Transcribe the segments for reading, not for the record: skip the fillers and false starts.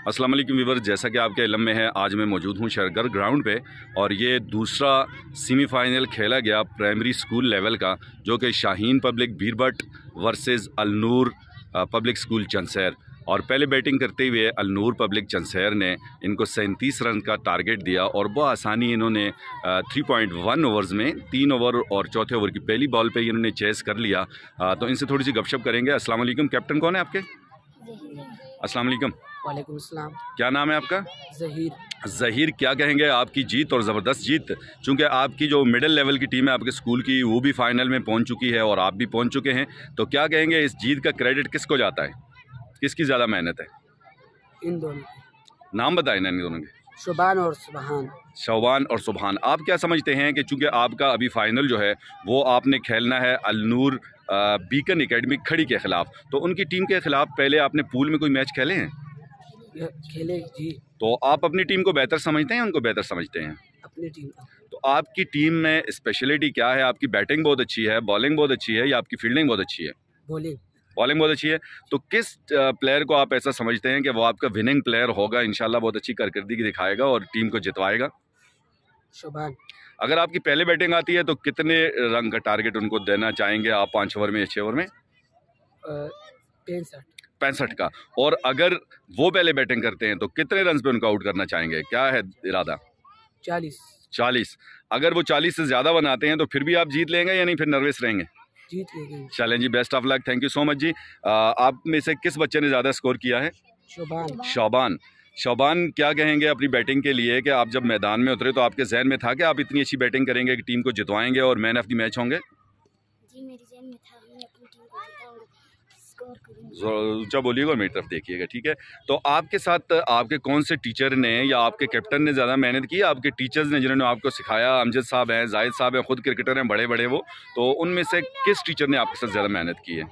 अस्सलाम वालेकुम व्यूअर्स, जैसा कि आपके इल्म में है, आज मैं मौजूद हूँ शरगर ग्राउंड पे और ये दूसरा सेमीफाइनल खेला गया प्राइमरी स्कूल लेवल का, जो कि Shaheen public Birbat versus Alnoor public school Chansair. और पहले बैटिंग करते हुए अलनूर पब्लिक चंसैर ने इनको 37 रन का टारगेट दिया और बहुत आसानी इन्होंने 3.1 ओवर्स में 3 ओवर और चौथे ओवर की पहली बॉल पे इन्होंने चेस कर लिया। तो इनसे थोड़ी सी गपशप करेंगे। अस्सलाम वालेकुम, कैप्टन कौन है आपके? अस्सलाम वालेकुम। वालेकुम अस्सलाम। क्या नाम है आपका? ज़हीर। क्या कहेंगे आपकी जीत और ज़बरदस्त जीत, चूँकि आपकी जो मिडिल लेवल की टीम है आपके स्कूल की, वो भी फाइनल में पहुंच चुकी है और आप भी पहुंच चुके हैं, तो क्या कहेंगे इस जीत का क्रेडिट किसको जाता है? किसकी ज़्यादा मेहनत है? इन दोनों नाम बताएं ना इन दोनों के। शुबान और सुबहान। शौबान और सुबहान। आप क्या समझते हैं कि चूँकि आपका अभी फाइनल जो है वो आपने खेलना है अलनूर बीकन एकेडमी खड़ी के ख़िलाफ़, तो उनकी टीम के ख़िलाफ़ पहले आपने पूल में कोई मैच खेले हैं? खेले जी। तो आप अपनी टीम को बेहतर समझते हैं, उनको बेहतर समझते हैं? अपनी टीम को। तो आपकी टीम में स्पेशलिटी क्या है? आपकी बैटिंग बहुत अच्छी है, बॉलिंग बहुत अच्छी है, या आपकी फील्डिंग बहुत अच्छी है? बॉलिंग बहुत अच्छी है। तो किस प्लेयर को आप ऐसा समझते हैं कि वो आपका विनिंग प्लेयर होगा, इंशाल्लाह बहुत अच्छी कारकर्दगी दिखाएगा और टीम को जितवाएगा? शुबान। अगर आपकी पहले बैटिंग आती है तो कितने रन का टारगेट उनको देना चाहेंगे आप 5 ओवर में या 6 ओवर में? 65 का। और अगर वो पहले बैटिंग करते हैं तो कितने रन पे उनको आउट करना चाहेंगे? क्या है इरादा? 40। अगर वो 40 से ज़्यादा बनाते हैं तो फिर भी आप जीत लेंगे या नहीं, फिर नर्वस रहेंगे? जीत लेंगे। चलें जी, best of luck, thank you so much जी। आप में से किस बच्चे ने ज़्यादा स्कोर किया है? शौबान, क्या कहेंगे अपनी बैटिंग के लिए कि आप जब मैदान में उतरे तो आपके जहन में था कि आप इतनी अच्छी बैटिंग करेंगे कि टीम को जितवाएंगे और मैन ऑफ द मैच होंगे? जी, मेरे जहन में था, मैं अपनी टीम को जिताऊंगा, स्कोर करूंगा। ऊंचा बोलिएगा और मेरी तरफ देखिएगा, ठीक है? तो आपके साथ आपके कौन से टीचर ने या आपके कैप्टन ने ज़्यादा मेहनत की? आपके टीचर्स ने जिन्होंने आपको सिखाया? अमजद साहब हैं, जाहिद साहब हैं, खुद क्रिकेटर हैं बड़े बड़े वो, तो उनमें से किस टीचर ने आपके साथ ज़्यादा मेहनत की है?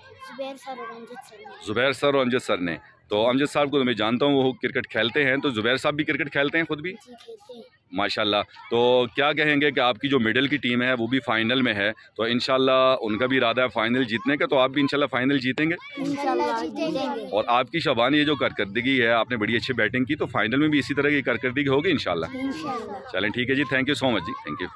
ज़ुबैर सर और अमजद सर ने। तो अमजद साहब को तो मैं जानता हूँ, वो क्रिकेट खेलते हैं, तो ज़ुबैर साहब भी क्रिकेट खेलते हैं खुद भी? जी, खेलते हैं। माशाल्लाह। तो क्या कहेंगे कि आपकी जो मिडिल की टीम है वो भी फाइनल में है, तो इंशाल्लाह उनका भी इरादा है फाइनल जीतने का, तो आप भी इंशाल्लाह फाइनल जीतेंगे? इंशाल्लाह जीतेंगे। और आपकी शबान, ये जो कारकर्दगी है, आपने बड़ी अच्छी बैटिंग की, तो फाइनल में भी इसी तरह की कारकर्दगी होगी इंशाल्लाह। चलें ठीक है जी, थैंक यू सो मच जी, थैंक यू।